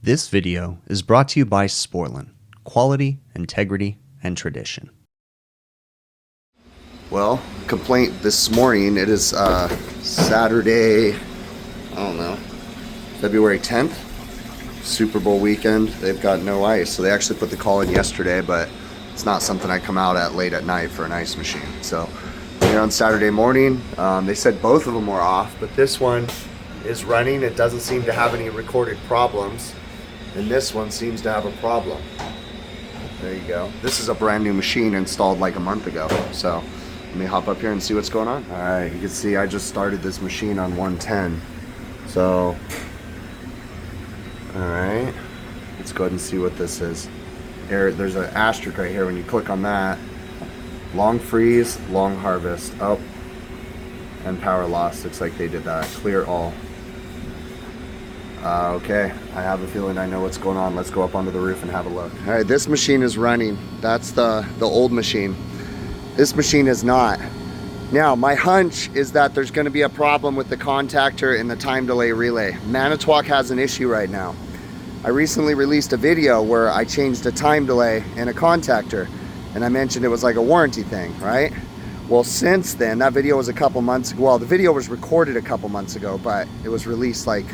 This video is brought to you by Sportland. Quality, integrity, and tradition. Well, complaint this morning. It is Saturday, I don't know, February 10th, Super Bowl weekend. They've got no ice, so they actually put the call in yesterday, but it's not something I come out at late at night for an ice machine. So here on Saturday morning, they said both of them were off, but this one is running. It doesn't seem to have any recorded problems, and this one seems to have a problem. There you go. This is a brand new machine installed like a month ago, so let me hop up here and see what's going on. All right, you can see I just started this machine on 110. So, all right, let's go ahead and see what this is. There's an asterisk right here. When you click on that, long freeze, long harvest, and power loss. Looks like they did that. Clear all. Okay, I have a feeling I know what's going on. Let's go up onto the roof and have a look. All right, this machine is running. That's the old machine. This machine is not. Now, my hunch is that there's going to be a problem with the contactor and the time delay relay. Manitowoc has an issue right now. I recently released a video where I changed a time delay and a contactor, and I mentioned it was like a warranty thing, right? Well, since then, that video was a couple months ago. Well, the video was recorded a couple months ago, but it was released like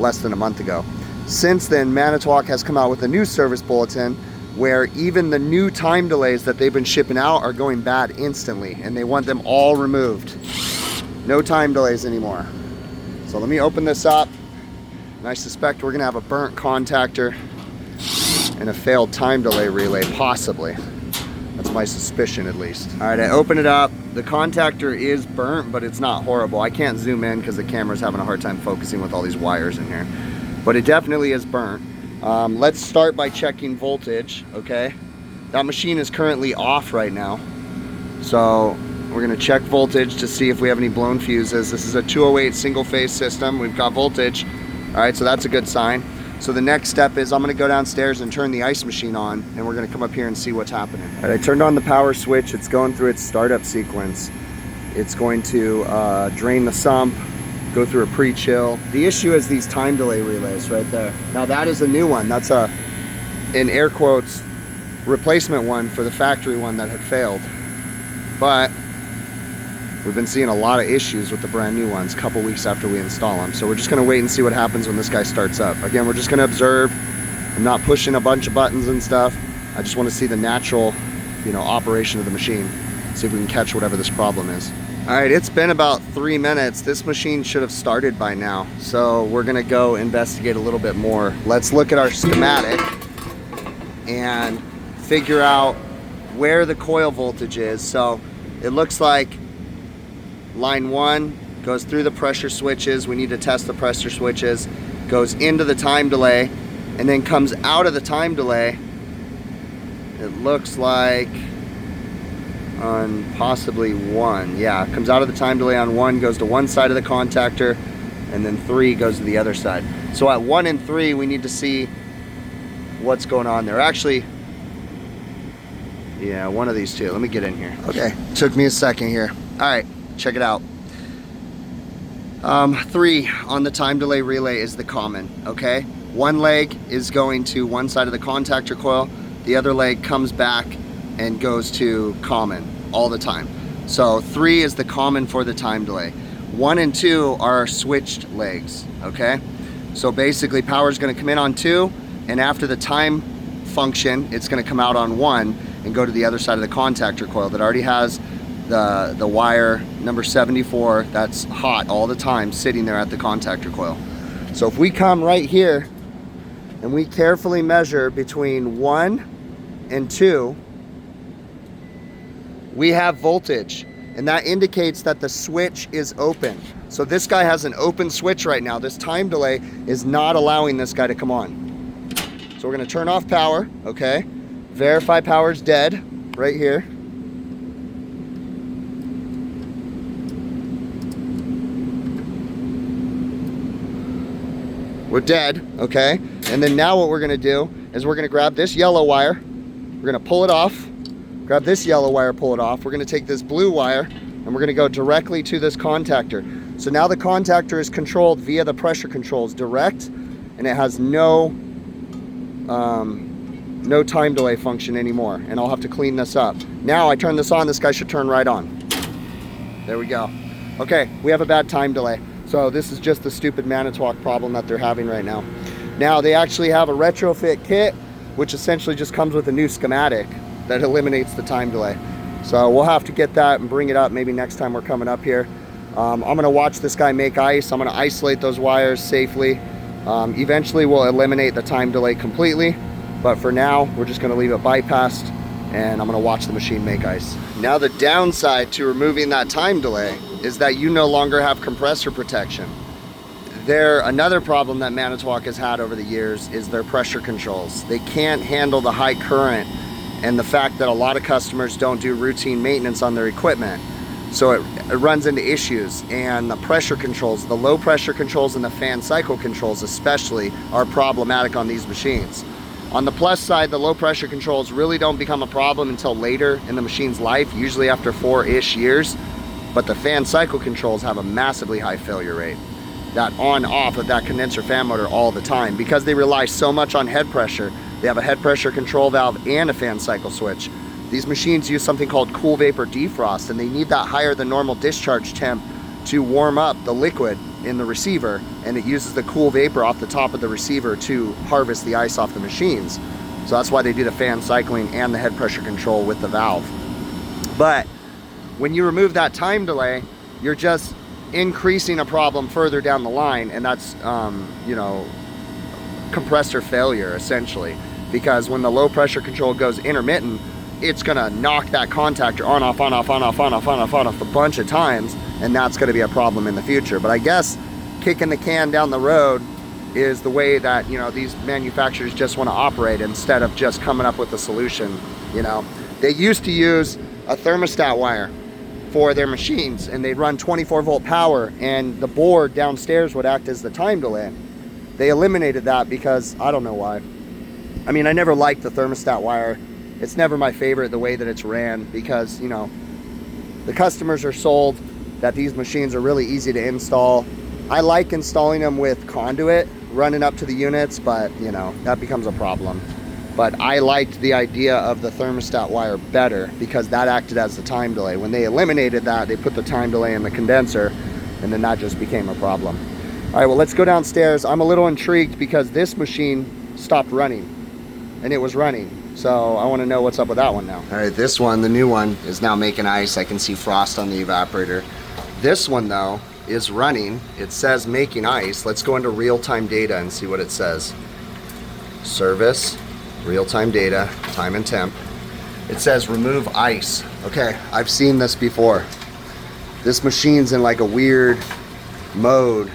less than a month ago. Since then, Manitowoc has come out with a new service bulletin where even the new time delays that they've been shipping out are going bad instantly, and they want them all removed. No time delays anymore. So let me open this up, and I suspect we're gonna have a burnt contactor and a failed time delay relay, possibly. That's my suspicion, at least. All right, I open it up. The contactor is burnt, but it's not horrible. I can't zoom in because the camera's having a hard time focusing with all these wires in here. But it definitely is burnt. Let's start by checking voltage, okay? That machine is currently off right now. So we're gonna check voltage to see if we have any blown fuses. This is a 208 single phase system. We've got voltage. All right, so that's a good sign. So the next step is I'm gonna go downstairs and turn the ice machine on, and we're gonna come up here and see what's happening. All right, I turned on the power switch. It's going through its startup sequence. It's going to drain the sump, go through a pre-chill. The issue is these time delay relays right there. Now that is a new one. That's a, in air quotes, replacement one for the factory one that had failed. But we've been seeing a lot of issues with the brand new ones a couple weeks after we install them. So we're just gonna wait and see what happens when this guy starts up. Again, we're just gonna observe. I'm not pushing a bunch of buttons and stuff. I just wanna see the natural, operation of the machine. See if we can catch whatever this problem is. All right, it's been about 3 minutes. This machine should have started by now. So we're gonna go investigate a little bit more. Let's look at our schematic and figure out where the coil voltage is. So it looks like line 1 goes through the pressure switches. We need to test the pressure switches. Goes into the time delay and then comes out of the time delay. It looks like on possibly 1. Yeah, comes out of the time delay on 1, goes to one side of the contactor, and then 3 goes to the other side. So at 1 and 3, we need to see what's going on there. Actually, yeah, one of these two. Let me get in here. Okay, took me a second here. All right. Check it out. 3 on the time delay relay is the common, okay? One leg is going to one side of the contactor coil. The other leg comes back and goes to common all the time. So 3 is the common for the time delay. 1 and 2 are switched legs, okay? So basically power is gonna come in on 2, and after the time function, it's gonna come out on 1 and go to the other side of the contactor coil that already has the wire number 74 that's hot all the time sitting there at the contactor coil. So if we come right here and we carefully measure between 1 and 2, we have voltage, and that indicates that the switch is open. So this guy has an open switch right now. This time delay is not allowing this guy to come on. So we're gonna turn off power, okay? Verify power's dead right here. We're dead, okay? And then now what we're gonna do is we're gonna grab this yellow wire, we're gonna pull it off, grab this yellow wire, pull it off. We're gonna take this blue wire and we're gonna go directly to this contactor. So now the contactor is controlled via the pressure controls, direct and it has no time delay function anymore, and I'll have to clean this up. Now I turn this on, this guy should turn right on. There we go. Okay, we have a bad time delay. So this is just the stupid Manitowoc problem that they're having right now. Now they actually have a retrofit kit, which essentially just comes with a new schematic that eliminates the time delay. So we'll have to get that and bring it up maybe next time we're coming up here. I'm gonna watch this guy make ice. I'm gonna isolate those wires safely. Eventually we'll eliminate the time delay completely, but for now we're just gonna leave it bypassed, and I'm gonna watch the machine make ice. Now the downside to removing that time delay is that you no longer have compressor protection. Another problem that Manitowoc has had over the years is their pressure controls. They can't handle the high current and the fact that a lot of customers don't do routine maintenance on their equipment. So it runs into issues, and the pressure controls, the low pressure controls and the fan cycle controls especially, are problematic on these machines. On the plus side, the low pressure controls really don't become a problem until later in the machine's life, usually after 4-ish years. But the fan cycle controls have a massively high failure rate. That on-off of that condenser fan motor all the time, because they rely so much on head pressure. They have a head pressure control valve and a fan cycle switch. These machines use something called cool vapor defrost, and they need that higher than normal discharge temp to warm up the liquid in the receiver, and it uses the cool vapor off the top of the receiver to harvest the ice off the machines. So that's why they do the fan cycling and the head pressure control with the valve. But when you remove that time delay, you're just increasing a problem further down the line, and that's compressor failure essentially, because when the low pressure control goes intermittent, it's gonna knock that contactor on off a bunch of times, and that's gonna be a problem in the future. But I guess kicking the can down the road is the way that these manufacturers just want to operate, instead of just coming up with a solution. They used to use a thermostat wire for their machines, and they'd run 24-volt power, and the board downstairs would act as the time delay. They eliminated that because I don't know why. I mean, I never liked the thermostat wire. It's never my favorite the way that it's ran, because the customers are sold that these machines are really easy to install. I like installing them with conduit running up to the units, but that becomes a problem. But I liked the idea of the thermostat wire better, because that acted as the time delay. When they eliminated that, they put the time delay in the condenser, and then that just became a problem. All right, well, let's go downstairs. I'm a little intrigued because this machine stopped running, and it was running. So I want to know what's up with that one now. All right, this one, the new one, is now making ice. I can see frost on the evaporator. This one, though, is running. It says making ice. Let's go into real-time data and see what it says. Service, real-time data, time and temp. It says remove ice. Okay, I've seen this before. This machine's in like a weird mode,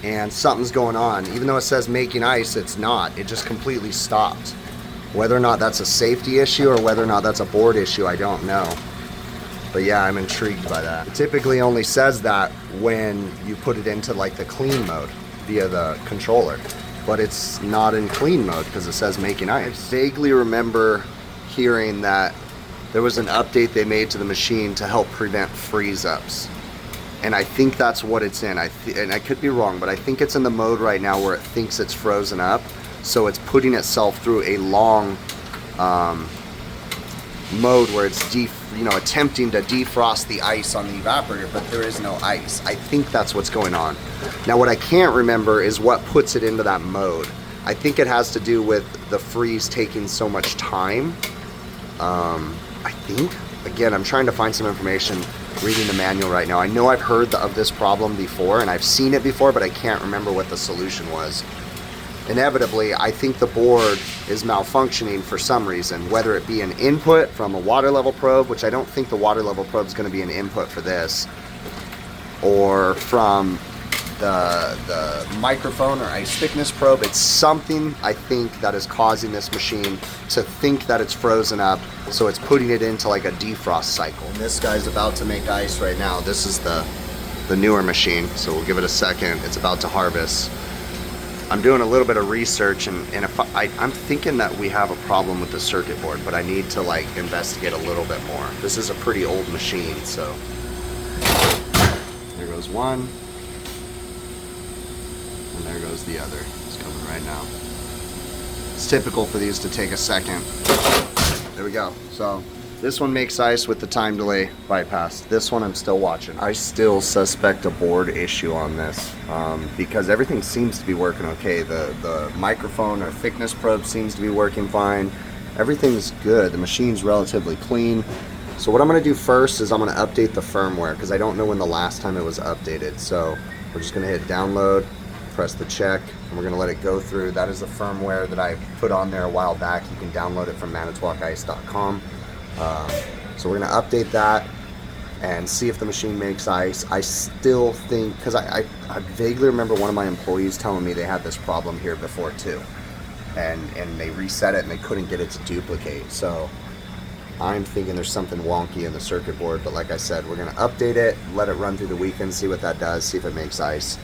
and something's going on. Even though it says making ice, it's not. It just completely stopped. Whether or not that's a safety issue or whether or not that's a board issue, I don't know. But yeah, I'm intrigued by that. It typically only says that when you put it into like the clean mode via the controller, but it's not in clean mode because it says making ice. I vaguely remember hearing that there was an update they made to the machine to help prevent freeze-ups. And I think that's what it's in. And I could be wrong, but I think it's in the mode right now where it thinks it's frozen up. So it's putting itself through a long mode where it's attempting to defrost the ice on the evaporator, but there is no ice. I think that's what's going on. Now what I can't remember is what puts it into that mode. I think it has to do with the freeze taking so much time. I think, again, I'm trying to find some information reading the manual right now. I know I've heard of this problem before, and I've seen it before, but I can't remember what the solution was. Inevitably, I think the board is malfunctioning for some reason, whether it be an input from a water level probe, which I don't think the water level probe is going to be an input for this, or from the microphone or ice thickness probe. It's something, I think, that is causing this machine to think that it's frozen up, so it's putting it into like a defrost cycle. And this guy's about to make ice right now. This is the newer machine, so we'll give it a second. It's about to harvest. I'm doing a little bit of research, and if I'm thinking that we have a problem with the circuit board, but I need to like investigate a little bit more. This is a pretty old machine, so there goes one, and And there goes the other. It's coming right now. It's typical for these to take a second. There we go. So this one makes ice with the time delay bypass. This one I'm still watching. I still suspect a board issue on this because everything seems to be working okay. The microphone or thickness probe seems to be working fine. Everything's good. The machine's relatively clean. So what I'm going to do first is I'm going to update the firmware because I don't know when the last time it was updated. So we're just going to hit download, press the check, and we're going to let it go through. That is the firmware that I put on there a while back. You can download it from manitowocice.com. So we're going to update that and see if the machine makes ice. I still think, because I vaguely remember one of my employees telling me they had this problem here before too. And they reset it and they couldn't get it to duplicate. So I'm thinking there's something wonky in the circuit board, but like I said, we're going to update it, let it run through the weekend, see what that does, see if it makes ice,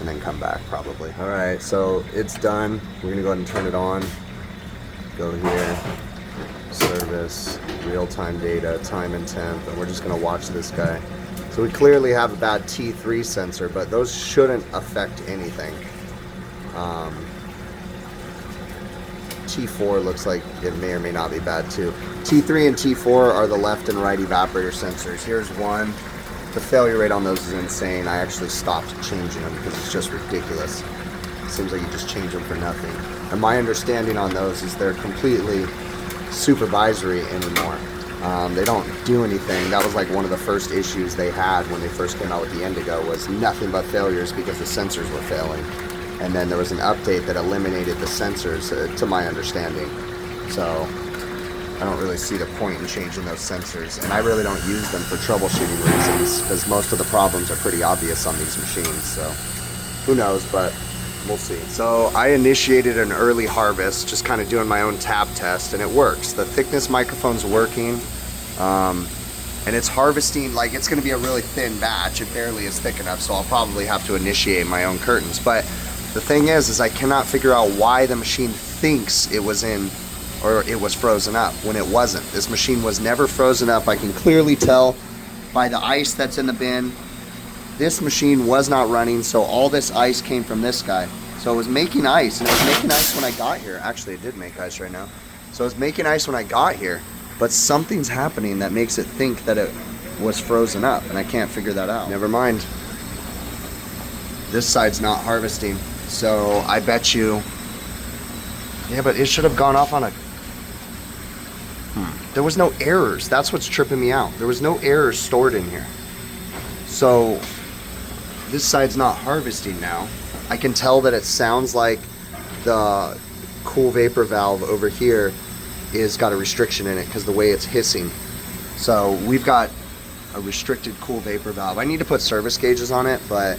and then come back probably. All right, so it's done. We're going to go ahead and turn it on. Go here, service, real-time data, time and temp, and we're just going to watch this guy. So we clearly have a bad T3 sensor, but those shouldn't affect anything. T4 looks like it may or may not be bad too. T3 and T4 are the left and right evaporator sensors. Here's one. The failure rate on those is insane. I actually stopped changing them because it's just ridiculous. It seems like you just change them for nothing. And my understanding on those is they're completely supervisory anymore. They don't do anything. That was like one of the first issues they had when they first came out with the Indigo, was nothing but failures because the sensors were failing. And then there was an update that eliminated the sensors, to my understanding. So I don't really see the point in changing those sensors. And I really don't use them for troubleshooting reasons because most of the problems are pretty obvious on these machines. So who knows, but we'll see. So I initiated an early harvest, just kind of doing my own tap test, and it works. The thickness microphone's working. And it's harvesting, like it's going to be a really thin batch. It barely is thick enough, so I'll probably have to initiate my own curtains. But the thing is I cannot figure out why the machine thinks it was in, or it was frozen up when it wasn't. This machine was never frozen up. I can clearly tell by the ice that's in the bin. This machine was not running, so all this ice came from this guy. So it was making ice, and it was making ice when I got here. Actually, it did make ice right now. So it was making ice when I got here, but something's happening that makes it think that it was frozen up, and I can't figure that out. Never mind. This side's not harvesting. So I bet you, yeah, but it should have gone off on a, there was no errors. That's what's tripping me out. There was no errors stored in here. So this side's not harvesting now. I can tell that it sounds like the cool vapor valve over here is got a restriction in it because the way it's hissing. So we've got a restricted cool vapor valve. I need to put service gauges on it, but,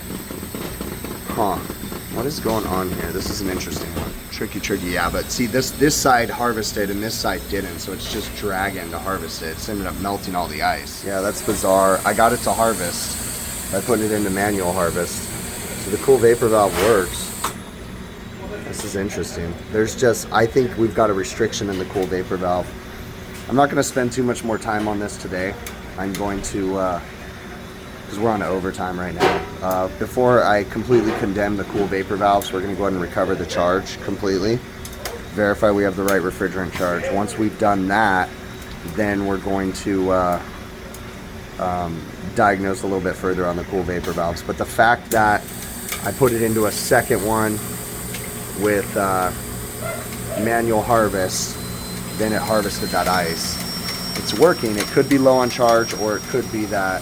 what is going on here? This is an interesting one. Tricky, yeah, but see, this side harvested and this side didn't, so it's just dragging to harvest it. It's ended up melting all the ice. Yeah, that's bizarre. I got it to harvest by putting it into manual harvest. So the cool vapor valve works. This is interesting. There's just, I think we've got a restriction in the cool vapor valve. I'm not going to spend too much more time on this today. I'm going to, because we're on overtime right now. Before I completely condemn the cool vapor valves, we're going to go ahead and recover the charge completely. Verify we have the right refrigerant charge. Once we've done that, then we're going to diagnose a little bit further on the cool vapor valves. But the fact that I put it into a second one with manual harvest, then it harvested that ice. It's working. It could be low on charge, or it could be that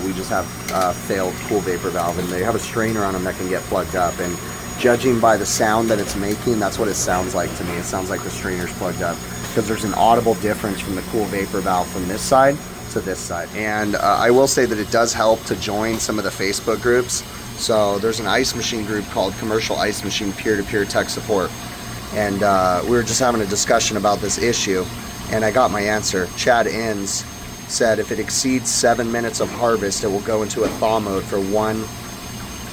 we just have failed cool vapor valve, and they have a strainer on them that can get plugged up, and judging by the sound that it's making, that's what it sounds like to me. It sounds like the strainer's plugged up because there's an audible difference from the cool vapor valve from this side to this side. And I will say that it does help to join some of the Facebook groups. So there's an ice machine group called Commercial Ice Machine Peer-to-Peer Tech Support, and we were just having a discussion about this issue, and I got my answer. Chad Inns said if it exceeds 7 minutes of harvest, it will go into a thaw mode for 1 to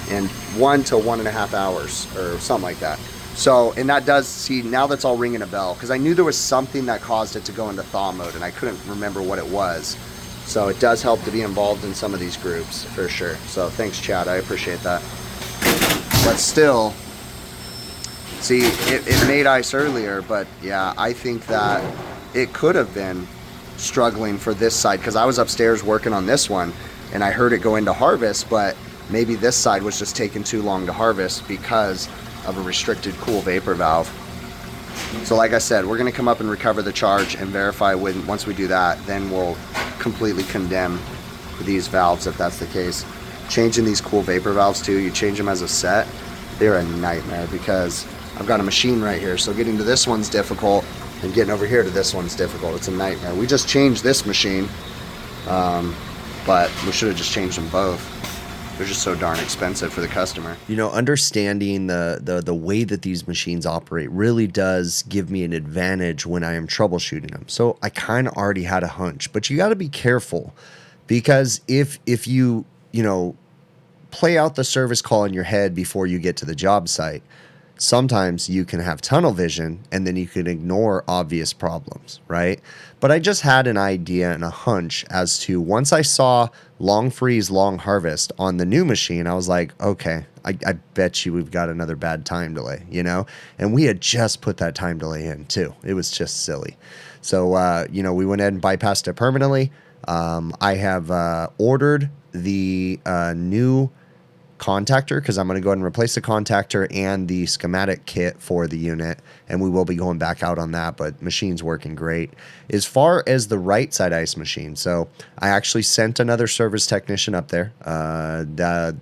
1.5 hours or something like that. So, and that does, see, now that's all ringing a bell, because I knew there was something that caused it to go into thaw mode, and I couldn't remember what it was. So it does help to be involved in some of these groups for sure. So thanks, Chad. I appreciate that. But still, see, it made ice earlier, but yeah, I think that it could have been struggling for this side, because I was upstairs working on this one and I heard it go into harvest, but maybe this side was just taking too long to harvest because of a restricted cool vapor valve. So like I said, we're going to come up and recover the charge and verify once we do that, then we'll completely condemn these valves if that's the case. Changing these cool vapor valves too, you change them as a set, they're a nightmare because I've got a machine right here, so getting to this one's difficult and getting over here to this one's difficult. It's a nightmare. We just changed this machine, but we should have just changed them both. They're just so darn expensive for the customer. You know, understanding the way that these machines operate really does give me an advantage when I am troubleshooting them. So I kind of already had a hunch, but you got to be careful, because if you play out the service call in your head before you get to the job site, sometimes you can have tunnel vision and then you can ignore obvious problems, right? But I just had an idea and a hunch as to, once I saw long freeze, long harvest on the new machine, I was like, okay, I bet you we've got another bad time delay, And we had just put that time delay in too. It was just silly. So, we went ahead and bypassed it permanently. I have ordered the new contactor, because I'm going to go ahead and replace the contactor and the schematic kit for the unit, and we will be going back out on that, but machine's working great. As far as the right side ice machine, so I actually sent another service technician up there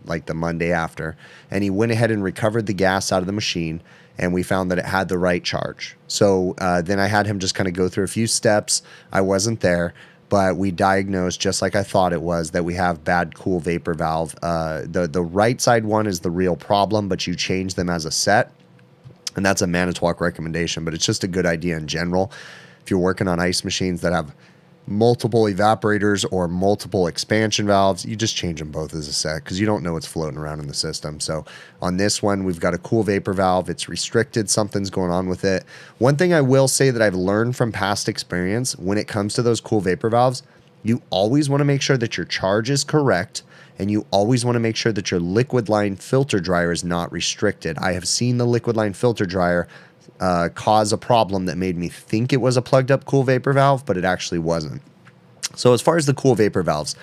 like the Monday after, and he went ahead and recovered the gas out of the machine, and we found that it had the right charge. So then I had him just kind of go through a few steps. I wasn't there, but we diagnosed, just like I thought it was, that we have bad cool vapor valve. The right side one is the real problem, but you change them as a set, and that's a Manitowoc recommendation, but it's just a good idea in general. If you're working on ice machines that have multiple evaporators or multiple expansion valves, you just change them both as a set, because you don't know what's floating around in the system. So on this one, we've got a cool vapor valve. It's restricted. Something's going on with it. One thing I will say that I've learned from past experience, when it comes to those cool vapor valves, you always want to make sure that your charge is correct, and you always want to make sure that your liquid line filter dryer is not restricted. I have seen the liquid line filter dryer cause a problem that made me think it was a plugged up cool vapor valve, but it actually wasn't. So as far as the cool vapor valves,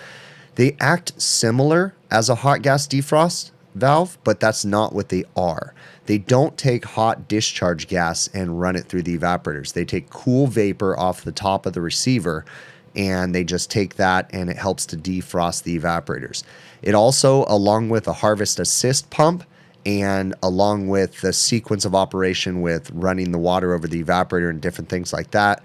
they act similar as a hot gas defrost valve, but that's not what they are. They don't take hot discharge gas and run it through the evaporators. They take cool vapor off the top of the receiver, and they just take that, and it helps to defrost the evaporators. It also, along with a harvest assist pump, and along with the sequence of operation with running the water over the evaporator and different things like that,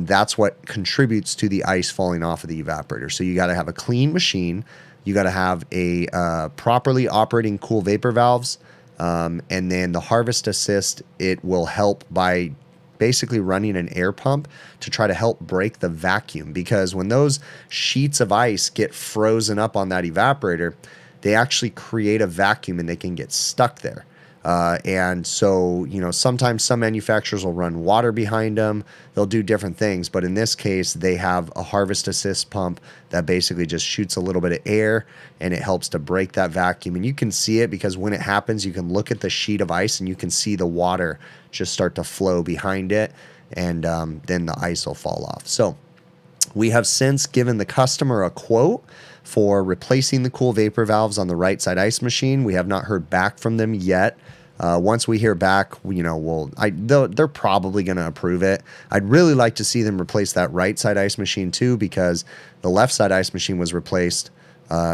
that's what contributes to the ice falling off of the evaporator. So you got to have a clean machine. You got to have a properly operating cool vapor valves. And then the harvest assist, it will help by basically running an air pump to try to help break the vacuum, because when those sheets of ice get frozen up on that evaporator, they actually create a vacuum and they can get stuck there. And so, sometimes some manufacturers will run water behind them. They'll do different things. But in this case, they have a harvest assist pump that basically just shoots a little bit of air, and it helps to break that vacuum. And you can see it, because when it happens, you can look at the sheet of ice and you can see the water just start to flow behind it. And then the ice will fall off. So we have since given the customer a quote for replacing the cool vapor valves on the right side ice machine. We have not heard back from them yet. Once we hear back, they're probably going to approve it. I'd really like to see them replace that right side ice machine too, because the left side ice machine was replaced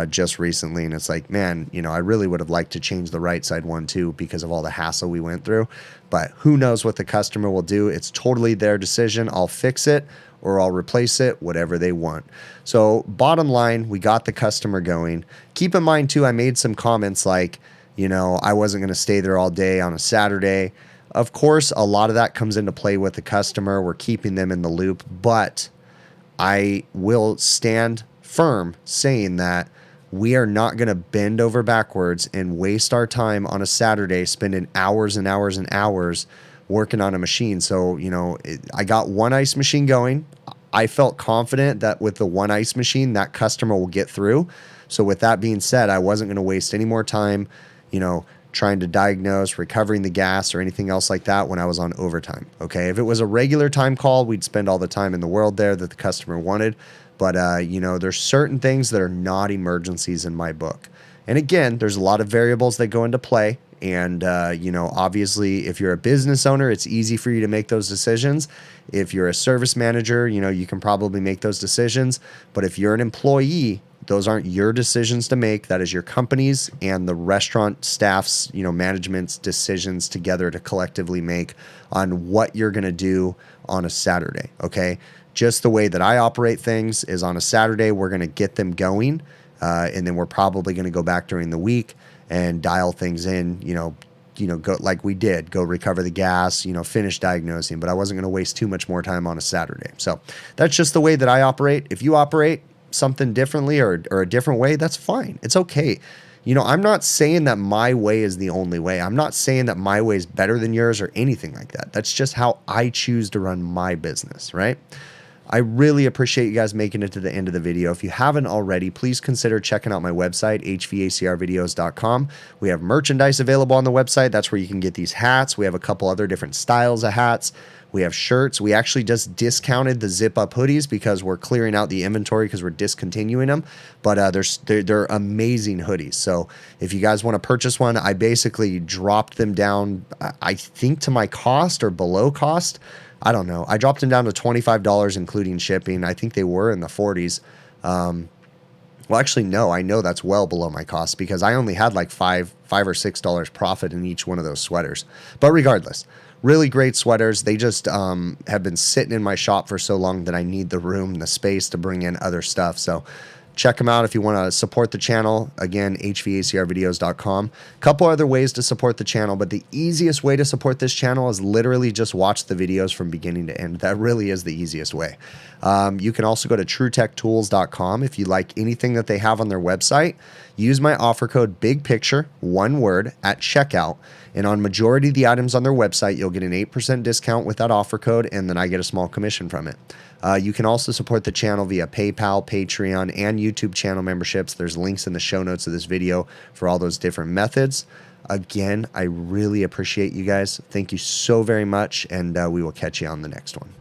just recently, and it's like, man, I really would have liked to change the right side one too, because of all the hassle we went through. But who knows what the customer will do? It's totally their decision. I'll fix it or I'll replace it, whatever they want. So bottom line, we got the customer going. Keep in mind too, I made some comments like, I wasn't going to stay there all day on a Saturday. Of course, a lot of that comes into play with the customer. We're keeping them in the loop, but I will stand firm saying that we are not going to bend over backwards and waste our time on a Saturday spending hours and hours and hours working on a machine. So, I got one ice machine going. I felt confident that with the one ice machine, that customer will get through. So with that being said, I wasn't going to waste any more time, you know, trying to diagnose, recovering the gas or anything else like that when I was on overtime. Okay. If it was a regular time call, we'd spend all the time in the world there that the customer wanted. But, you know, there's certain things that are not emergencies in my book. And again, there's a lot of variables that go into play. And, you know, obviously, if you're a business owner, it's easy for you to make those decisions. If you're a service manager, you know, you can probably make those decisions. But if you're an employee, those aren't your decisions to make. That is your company's and the restaurant staff's, you know, management's decisions together to collectively make on what you're going to do on a Saturday. Okay. Just the way that I operate things is on a Saturday, we're going to get them going. And then we're probably going to go back during the week and dial things in, you know, go like we did, go recover the gas, you know, finish diagnosing, but I wasn't going to waste too much more time on a Saturday. So that's just the way that I operate. If you operate something differently or a different way, that's fine. It's okay. You know, I'm not saying that my way is the only way. I'm not saying that my way is better than yours or anything like that. That's just how I choose to run my business, right? I really appreciate you guys making it to the end of the video. If you haven't already, please consider checking out my website, hvacrvideos.com. We have merchandise available on the website. That's where you can get these hats. We have a couple other different styles of hats. We have shirts. We actually just discounted the zip-up hoodies because we're clearing out the inventory because we're discontinuing them. But they're amazing hoodies. So if you guys want to purchase one, I basically dropped them down, I think to my cost or below cost. I don't know. I dropped them down to $25, including shipping. I think they were in the 40s. Well, actually, no. I know that's well below my cost because I only had like $5 or $6 profit in each one of those sweaters. But regardless, really great sweaters. They just have been sitting in my shop for so long that I need the room, the space to bring in other stuff. So check them out if you want to support the channel. Again, hvacrvideos.com. A couple other ways to support the channel, but the easiest way to support this channel is literally just watch the videos from beginning to end. That really is the easiest way. You can also go to truetechtools.com if you like anything that they have on their website. Use my offer code BIGPICTURE, one word, at checkout. And on majority of the items on their website, you'll get an 8% discount with that offer code, and then I get a small commission from it. You can also support the channel via PayPal, Patreon, and YouTube channel memberships. There's links in the show notes of this video for all those different methods. Again, I really appreciate you guys. Thank you so very much, and we will catch you on the next one.